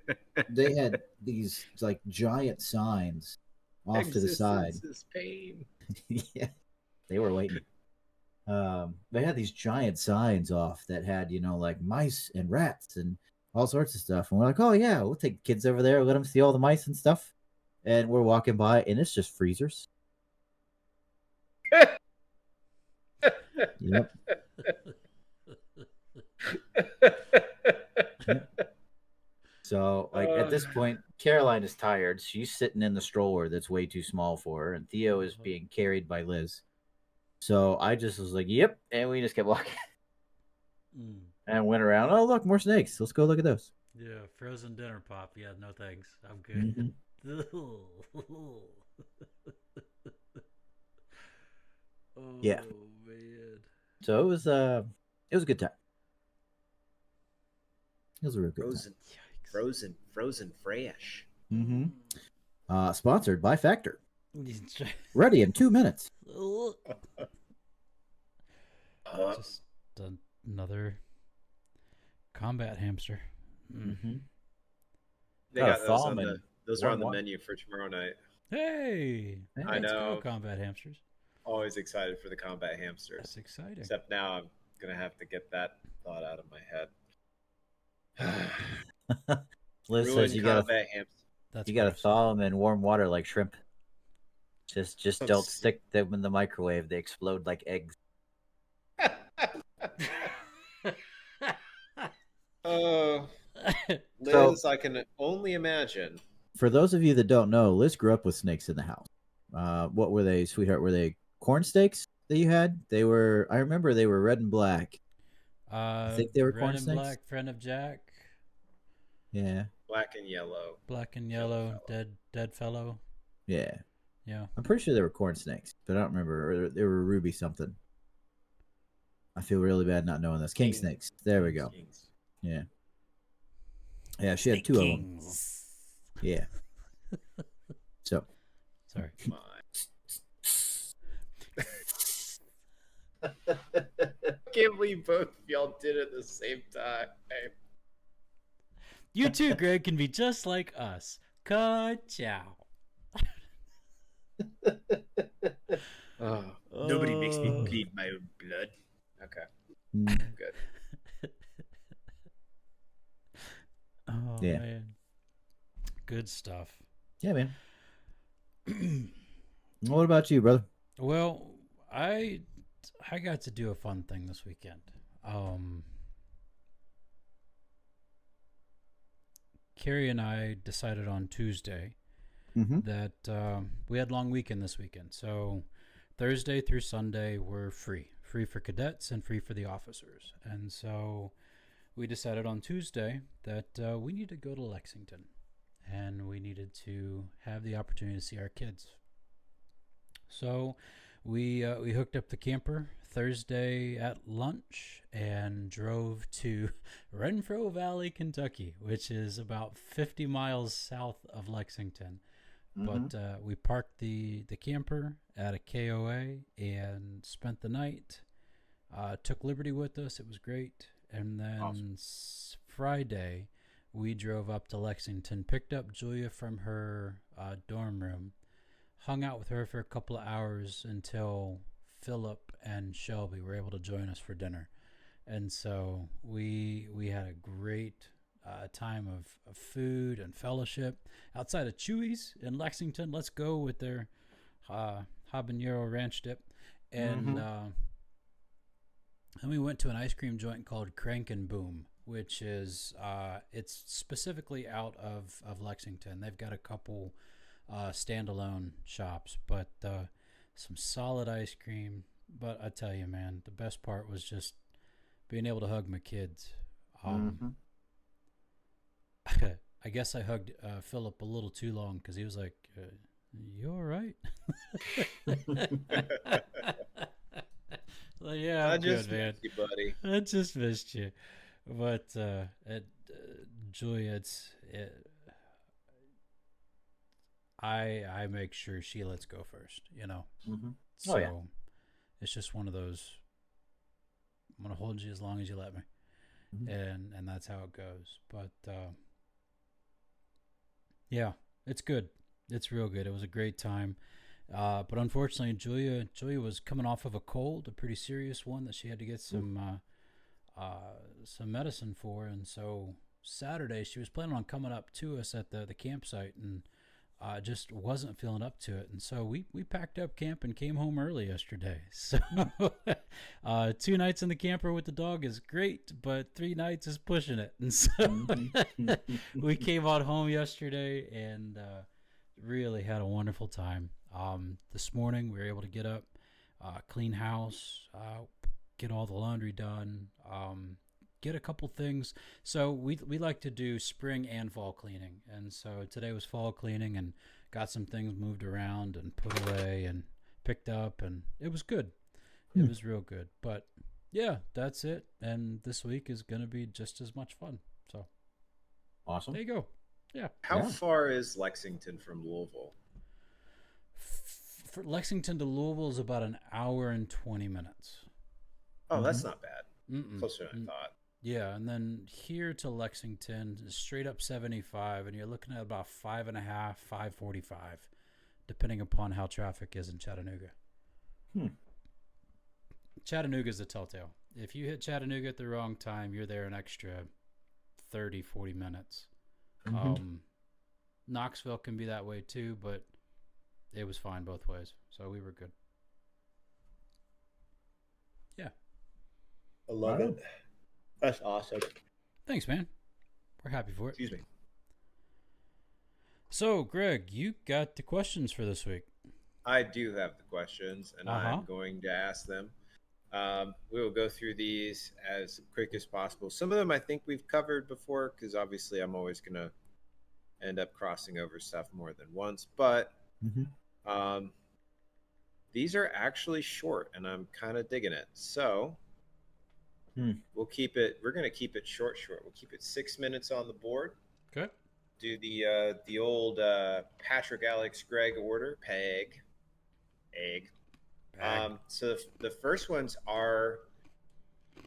they had these like giant signs off to the side. Is pain. Yeah, they were waiting. They had these giant signs off that had, like mice and rats and all sorts of stuff. And we're like, oh yeah, we'll take kids over there, let them see all the mice and stuff. And we're walking by, and it's just freezers. Yep. So, like, at this point, Caroline is tired. She's sitting in the stroller that's way too small for her, and Theo is being carried by Liz. So I just was like, yep, and we just kept walking. And went around. Oh, look, more snakes. Let's go look at those. Yeah, frozen dinner pop. Yeah, no thanks. I'm good. Oh, yeah. Man. So it was a good time. It was a real good time. Frozen fresh. Sponsored by Factor. Ready in 2 minutes. Just another combat hamster. They got those are on the menu for tomorrow night. Hey, I know. Combat hamsters. Always excited for the combat hamsters. That's exciting. Except now I'm gonna have to get that thought out of my head. Liz says you gotta thaw them in warm water like shrimp. Just don't stick them in the microwave. They explode like eggs. Liz, I can only imagine. For those of you that don't know, Liz grew up with snakes in the house. What were they, sweetheart? Were they corn snakes that you had? They were. I remember they were red and black. I think they were corn snakes. Black, friend of Jack. Yeah. Black and yellow. Black and yellow. Dead fellow. Yeah. Yeah. I'm pretty sure they were corn snakes, but I don't remember. They were ruby something. I feel really bad not knowing this. King snakes. There we go. Kings. Yeah. Yeah, she had two of them. Yeah. So. Sorry. I can't believe both of y'all did it at the same time. You too, Greg, can be just like us. Ka-chow. Nobody makes me bleed my own blood. Okay. Good. Oh, yeah. Man. Good stuff. Yeah, man. What about you, brother? Well, I got to do a fun thing this weekend. Carrie and I decided on Tuesday that we had long weekend this weekend. So Thursday through Sunday were free for cadets and free for the officers. And so we decided on Tuesday that we need to go to Lexington and we needed to have the opportunity to see our kids. So we hooked up the camper Thursday at lunch and drove to Renfro Valley, Kentucky, which is about 50 miles south of Lexington. But we parked the camper at a KOA and spent the night. Took Liberty with us. It was great. And then awesome. Friday, we drove up to Lexington, picked up Julia from her dorm room, hung out with her for a couple of hours until Philip and Shelby were able to join us for dinner. And so we had a great time of food and fellowship outside of Chewy's in Lexington. Let's go with their habanero ranch dip. And and we went to an ice cream joint called Crank and Boom, which is it's specifically out of Lexington. They've got a couple standalone shops, but some solid ice cream. But I tell you, man, the best part was just being able to hug my kids. I guess I hugged Philip a little too long because he was like, "You all right?" Like, yeah, I'm good, man. You, buddy. I just missed you. But Julia, I make sure she lets go first, you know. So it's just one of those. I'm gonna hold you as long as you let me, and that's how it goes. But yeah, it's good. It's real good. It was a great time. But unfortunately, Julia was coming off of a cold, a pretty serious one that she had to get some medicine for, and so Saturday she was planning on coming up to us at the campsite, and just wasn't feeling up to it, and so we packed up camp and came home early yesterday. So 2 nights in the camper with the dog is great, but 3 nights is pushing it, and so we came on home yesterday and really had a wonderful time. This morning we were able to get up, clean house, get all the laundry done, get a couple things. So we like to do spring and fall cleaning, and so today was fall cleaning and got some things moved around and put away and picked up, and it was good. It was real good. But yeah, that's it, and this week is gonna be just as much fun. So awesome. There you go. Yeah. How far is Lexington from Louisville? For Lexington to Louisville is about an hour and 20 minutes. Oh, that's not bad. Closer than I thought. Yeah, and then here to Lexington is straight up 75, and you're looking at about 5.5, 5:45, depending upon how traffic is in Chattanooga. Chattanooga's the telltale. If you hit Chattanooga at the wrong time, you're there an extra 30, 40 minutes. Knoxville can be that way too, but it was fine both ways, so we were good. Yeah. I love it. That's awesome. Thanks, man. We're happy for it. Excuse me. So, Greg, you got the questions for this week. I do have the questions, and I'm going to ask them. We will go through these as quick as possible. Some of them I think we've covered before, because obviously I'm always going to end up crossing over stuff more than once. But these are actually short, and I'm kind of digging it. So we'll keep it. We're going to keep it short. We'll keep it 6 minutes on the board. Okay. Do the old Patrick, Alex, Greg order. Peg, egg. So the first ones are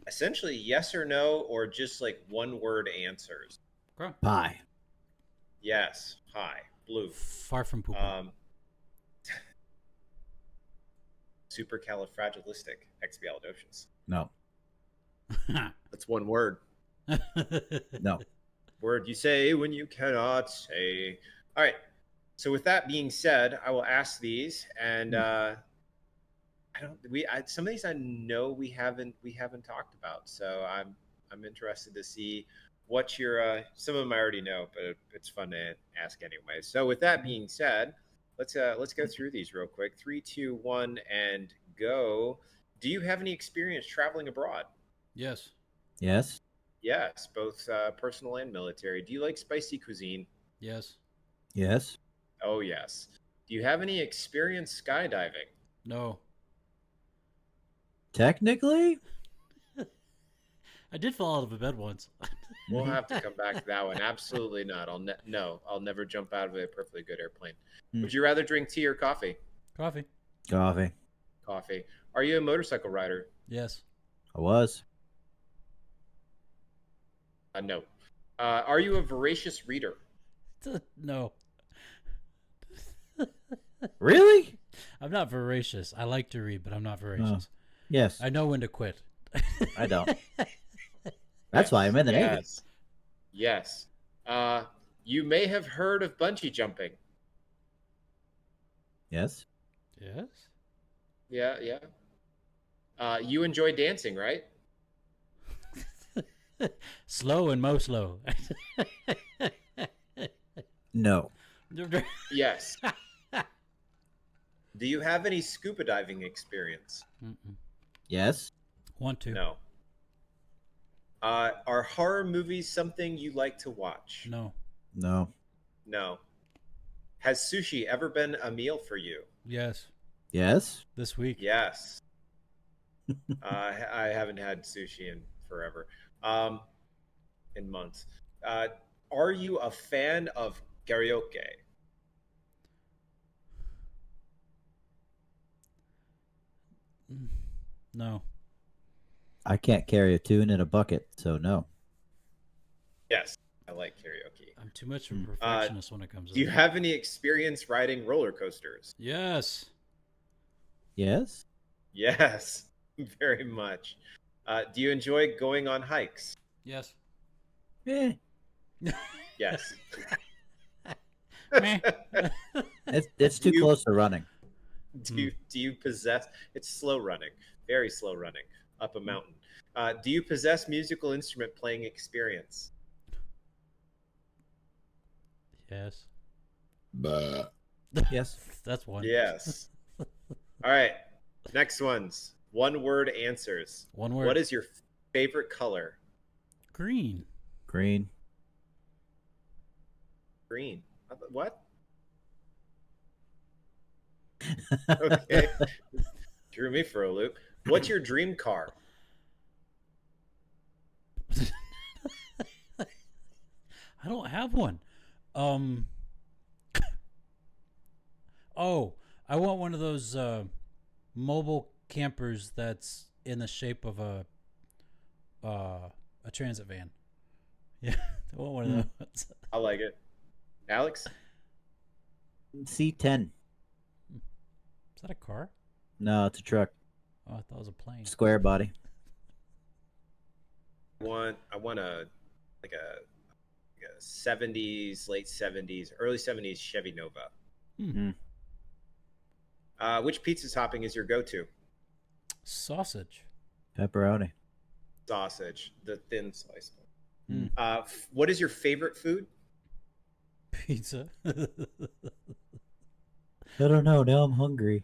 essentially yes or no, or just like one word answers. Okay. Pie. Yes. Hi. Blue. Far from poop. Supercalifragilisticexpialidocious. No. That's one word. No. Word you say when you cannot say. All right. So with that being said, I will ask these, and some of these I know we haven't talked about. So I'm interested to see what your some of them I already know, but it's fun to ask anyway. So with that being said, let's go through these real quick. 3, 2, 1, and go. Do you have any experience traveling abroad? Yes. Yes. Yes, both personal and military. Do you like spicy cuisine? Yes. Yes. Oh, yes. Do you have any experience skydiving? No. Technically? I did fall out of a bed once. We'll have to come back to that one. Absolutely not. I'll never jump out of a perfectly good airplane. Would you rather drink tea or coffee? Coffee. Coffee. Coffee. Are you a motorcycle rider? Yes. I was. No. Are you a voracious reader? No. Really? I'm not voracious. I like to read, but I'm not voracious. Yes. I know when to quit. I don't. That's why I'm in the Navy. Yes. You may have heard of bungee jumping. Yes. Yes. Yeah. You enjoy dancing, right? Slow and mo slow. No. Yes. Do you have any scuba diving experience? Yes. Want to? No. Are horror movies something you like to watch? No. No. No. Has sushi ever been a meal for you? Yes. Yes. This week. Yes. I haven't had sushi in forever. In months. Are you a fan of karaoke? No. I can't carry a tune in a bucket, so no. Yes, I like karaoke. I'm too much of a perfectionist when it comes to Do you have any experience riding roller coasters? Yes. Yes. Yes, very much. Do you enjoy going on hikes? Yes. Eh. Yes. Meh. It's too close to running. Do you possess? It's slow running, very slow running up a mountain. Do you possess musical instrument playing experience? Yes. Yes. That's one. Yes. All right. Next one's one word answers. One word. What is your favorite color? Green. Green. Green. What? Okay. Drew me for a loop. What's your dream car? I don't have one. Oh, I want one of those mobile campers that's in the shape of a transit van. Yeah, I want one of those. I like it. Alex? C10. Is that a car? No, it's a truck. Oh, I thought it was a plane. Square body. I want a 70s, late 70s, early 70s Chevy Nova. Which pizza topping is your go-to? Sausage. Pepperoni. Sausage, the thin slice one. What is your favorite food? Pizza. I don't know. Now I'm hungry.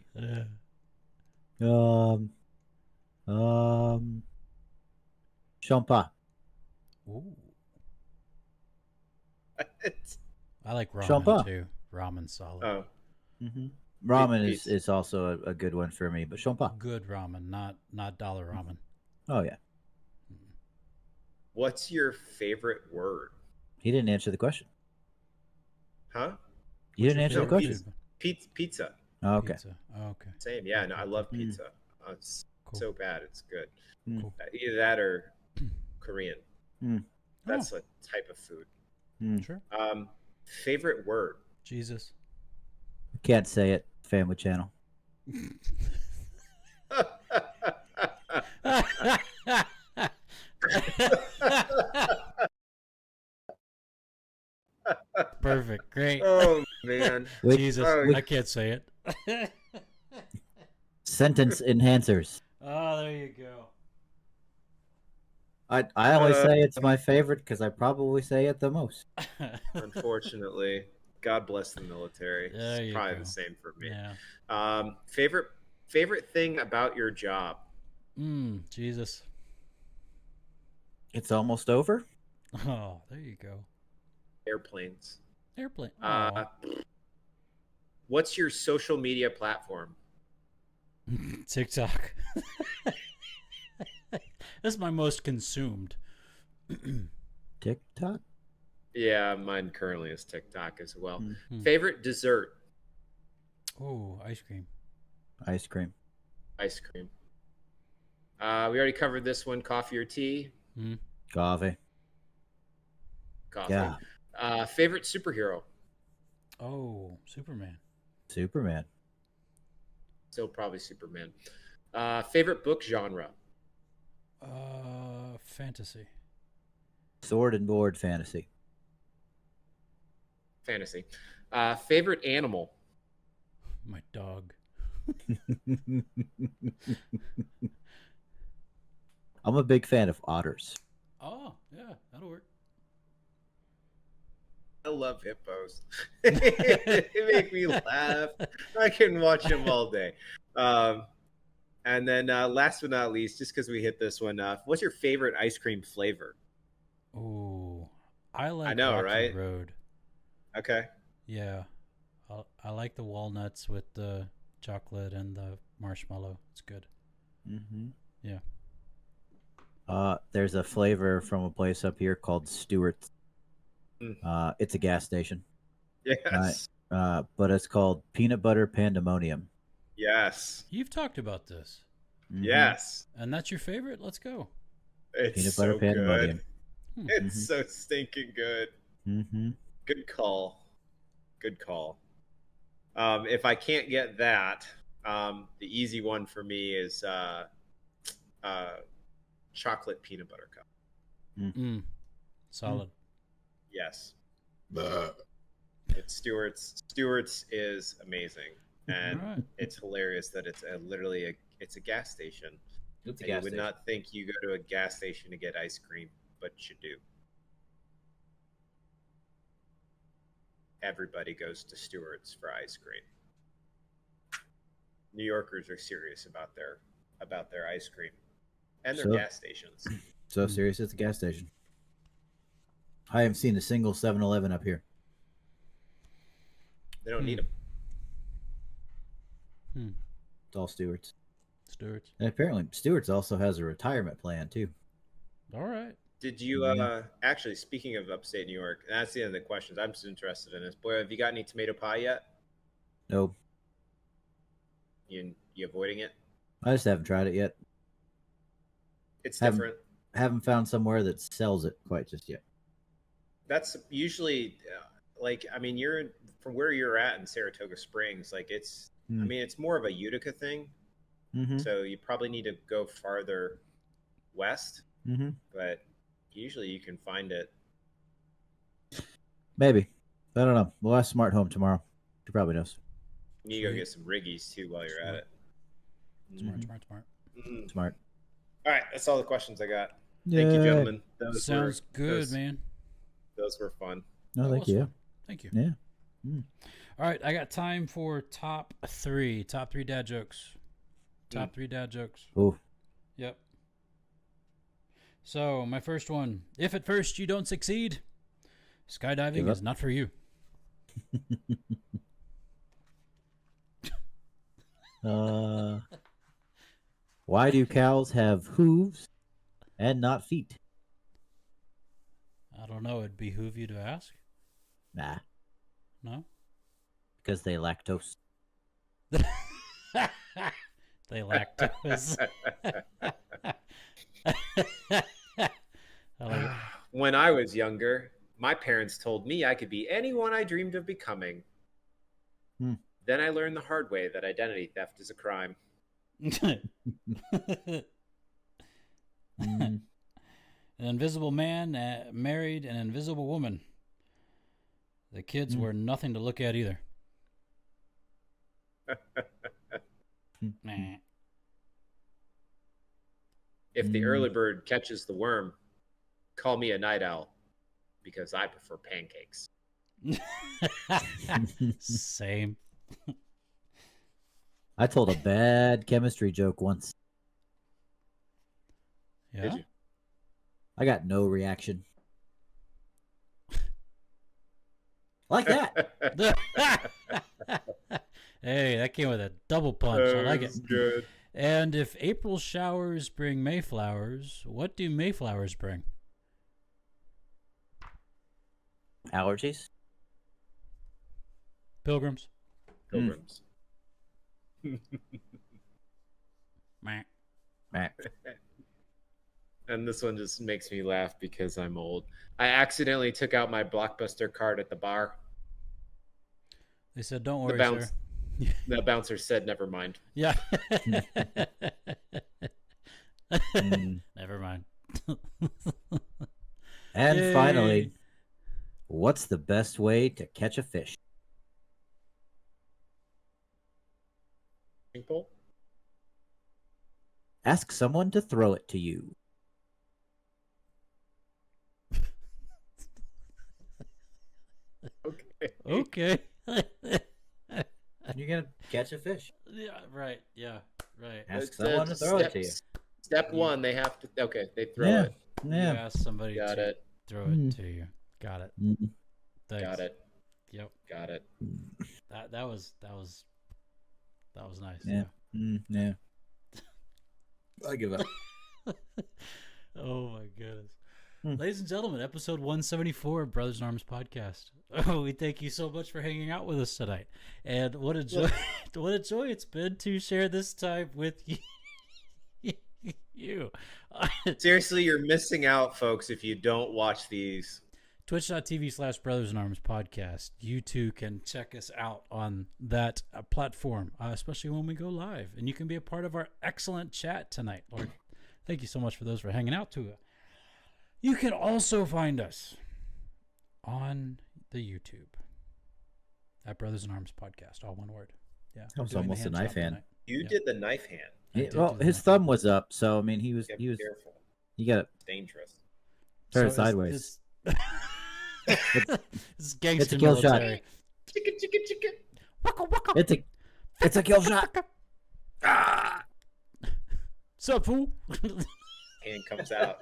Champa. Ooh. What? I like ramen Champa. too. Ramen solid. Oh, Ramen Pizza. is also a good one for me, but champa. Good ramen, not dollar ramen. Oh yeah. what's your favorite word? He didn't answer the question. Huh? You didn't answer the favorite question. Pizza. Oh, okay. Pizza. Oh, okay. Same. Yeah, no, I love pizza. It's Cool. so bad. It's good. Cool. Either that or Korean. Mm. That's a type of food. Sure. Favorite word? Jesus. Can't say it. Family Channel. Perfect. Great. Oh man. Jesus. Oh, I can't say it. Sentence enhancers. Oh, there you go. I always say it's my favorite because I probably say it the most. unfortunately, God bless the military. There It's you probably go. the same for me. Yeah. Favorite thing about your job? Jesus. It's almost over. Oh, there you go. Airplanes. Airplane. What's your social media platform? TikTok. That's my most consumed. TikTok? Yeah, mine currently is TikTok as well. Mm-hmm. Favorite dessert? Oh, ice cream. Ice cream. Ice cream. We already covered this one. Coffee or tea? Mm-hmm. Coffee. Coffee. Yeah. Favorite superhero? Oh, Superman. Superman. Still probably Superman. Favorite book genre? Fantasy. Sword and board fantasy. Fantasy. Favorite animal? My dog. I'm a big fan of otters. Oh, yeah, that'll work. I love hippos. They make me laugh. I can watch them all day. And then last but not least, just because we hit this one, what's your favorite ice cream flavor? Oh, I like I know, Rocky right? Road. Okay. Yeah, I like the walnuts with the chocolate and the marshmallow. It's good. Mm-hmm. Yeah. There's a flavor from a place up here called Stewart's. It's a gas station. Yes. But it's called Peanut Butter Pandemonium. Yes. You've talked about this. Mm-hmm. Yes. And that's your favorite? Let's go. It's Peanut so Butter Pandemonium. good. It's so stinking good. Mm-hmm. Good call. Good call. If I can't get that, the easy one for me is chocolate peanut butter cup. Solid. Yes. It's Stewart's. Stewart's is amazing, and it's hilarious that it's literally it's a gas station. It's a and gas you would station. not think you go to a gas station to get ice cream, but you do. Everybody goes to Stewart's for ice cream. New Yorkers are serious about their ice cream and their gas stations. So serious, it's a gas station. I haven't seen a single 7-Eleven up here. They don't need them. It's all Stewart's. Stewart's. And apparently Stewart's also has a retirement plan too. All right. Did you actually, speaking of upstate New York, and that's the end of the questions. I'm just interested in this. Boy, have you got any tomato pie yet? No. You avoiding it? I just haven't tried it yet. It's different. Haven't found somewhere that sells it quite just yet. That's usually you're from where you're at in Saratoga Springs. Like it's more of a Utica thing. Mm-hmm. So you probably need to go farther west. Mm-hmm. But usually you can find it. Maybe. I don't know. We'll ask Smart Home tomorrow. She probably knows. You need to go get some Riggies too while you're at it. Smart. Mm-hmm. Smart. All right, that's all the questions I got. Thank you, gentlemen. Sounds good, man. Those were fun. No, thank you. Thank you. Yeah. All right, I got time for top three dad jokes. Top 3 dad jokes. Oh. Yep. So, my first one. If at first you don't succeed, skydiving is not for you. Why do cows have hooves and not feet? I don't know. It'd behoove you to ask. Nah. No? Because they lactose. They lactose. When I was younger, my parents told me I could be anyone I dreamed of becoming. Then I learned the hard way that identity theft is a crime. An invisible man married an invisible woman. The kids were nothing to look at either. If the early bird catches the worm, call me a night owl because I prefer pancakes. Same. I told a bad chemistry joke once. Yeah? Did you? I got no reaction. Like that. Hey, that came with a double punch. I like it. Good. And if April showers bring Mayflowers, what do Mayflowers bring? Allergies? Pilgrims. Pilgrims. Meh. And this one just makes me laugh because I'm old. I accidentally took out my Blockbuster card at the bar. They said, "Don't worry, sir." The bouncer said, "Never mind." Yeah. Never mind. And Yay. finally, what's the best way to catch a fish? Pole? Ask someone to throw it to you. Okay. You're gonna catch a fish. Yeah, right. Yeah, right. Ask someone to throw it to you. Step one, they have to. Okay, they throw it. Yeah. You ask somebody Got to it. throw it to you. Got it. Thanks. Got it. Yep. Got it. That was nice. Yeah. Yeah. I give up. Oh my goodness. Ladies and gentlemen, episode 174 of Brothers in Arms Podcast. Oh, we thank you so much for hanging out with us tonight. And what a joy what a joy it's been to share this time with you. Seriously, you're missing out, folks, if you don't watch these. Twitch.tv/BrothersinArmsPodcast. You too can check us out on that platform, especially when we go live. And you can be a part of our excellent chat tonight. Lord, thank you so much for those for hanging out too. You can also find us on the YouTube at Brothers in Arms Podcast, all one word. Yeah, that was almost a knife hand. Tonight. You did the knife hand. Well, his thumb was up, so I mean, he was. Careful. You got it. It's dangerous. Turn it sideways. It's gangster. It's a kill shot. Chicken, chicken, chicken. Waka, waka. It's a kill shot. Ah! Sup, fool? Hand comes out.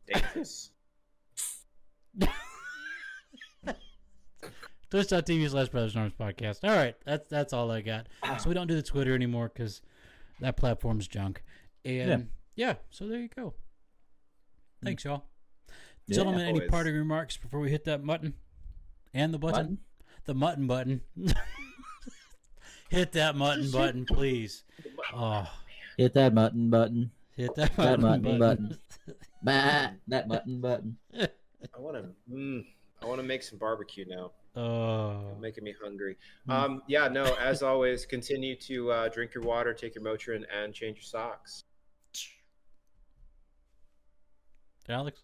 Dangerous. Twitch.tv/Brothers in Arms Podcast. All right, that's all I got. So we don't do the Twitter anymore because that platform's junk. And yeah, so there you go. Thanks, y'all. Gentlemen, any always. parting remarks before we hit that mutton and the button? Mutton? The mutton button. Hit that mutton button, please. Oh, Hit that mutton button. hit that That mutton mutton button. button. Bah, that mutton button. I want to make some barbecue now. Oh, You're making me hungry. Yeah, no, as always, continue to drink your water, take your Motrin, and change your socks. Alex.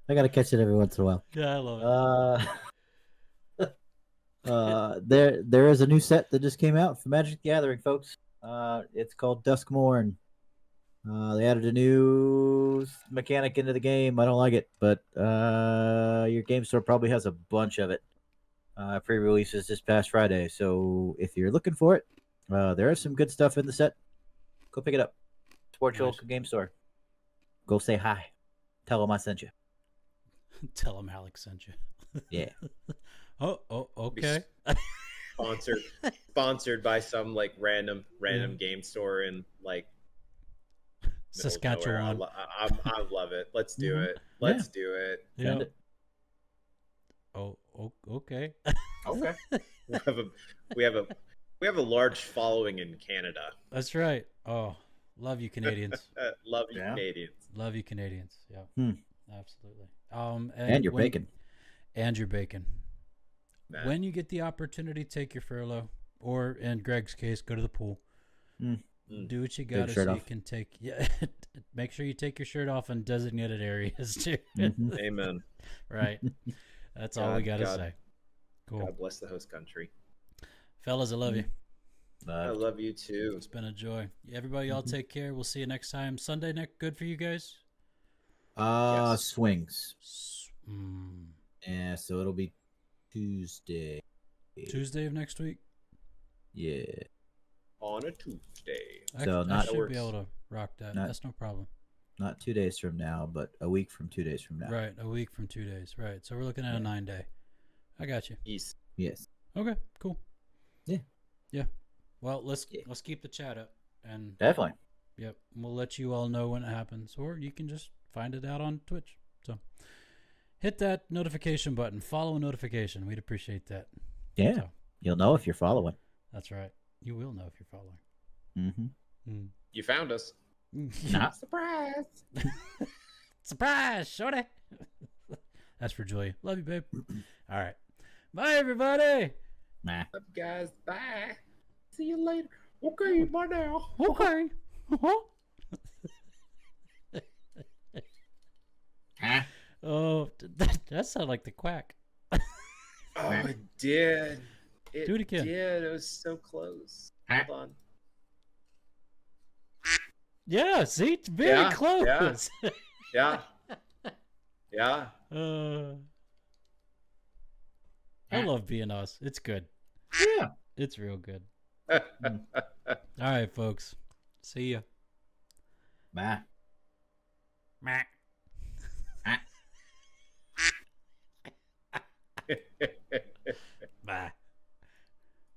I gotta catch it every once in a while. Yeah, I love it. There is a new set that just came out for Magic the Gathering, folks. It's called Duskmorn. They added a new mechanic into the game. I don't like it, but your game store probably has a bunch of it. Pre-releases this past Friday, so if you're looking for it, there is some good stuff in the set. Go pick it up. Support your local game store. Go say hi. Tell them I sent you. Tell him Alex sent you. Yeah. Oh, okay. Sponsored by some like random game store in like Saskatchewan. I love it. Let's do it. Let's do it. Yeah. Oh, okay. Okay. We have a large following in Canada. That's right. Oh, love you Canadians. Love you Canadians. Love you Canadians. Yeah. Absolutely. And your bacon. And your bacon. Man. When you get the opportunity, take your furlough, or in Greg's case, go to the pool. Do what you got to so you can take. Yeah, make sure you take your shirt off in designated areas too. Amen. Right. That's all we got to say. Cool. God bless the host country. Fellas, I love you. I love you too. It's been a joy. Everybody, y'all take care. We'll see you next time. Sunday night, good for you guys? Yes. Swings. Yeah, so it'll be Tuesday. Tuesday of next week? Yeah. On a Tuesday. I should be able to rock that. No. That's no problem. Not 2 days from now, but a week from 2 days from now. Right, a week from 2 days. Right, so we're looking at a 9-day. I got you. Yes. Okay, cool. Yeah. Well, let's keep the chat up, and definitely. Yep, we'll let you all know when it happens, or you can just find it out on Twitch. So, hit that notification button. Follow a notification. We'd appreciate that. Yeah, so, you'll know if you're following. That's right. You will know if you're following. Mm-hmm. You found us. Nah. Surprise! Surprise, shorty. That's for Julia. Love you, babe. All right. Bye, everybody. Nah. Love you guys. Bye. See you later. Okay, bye now. Okay. Oh, that sounded like the quack. Oh, it did. Do it again. It was so close. Hold on. Yeah, see? It's very close. Yeah. Yeah. I love being us. It's good. Yeah. It's real good. All right, folks. See ya. Bye. Bye.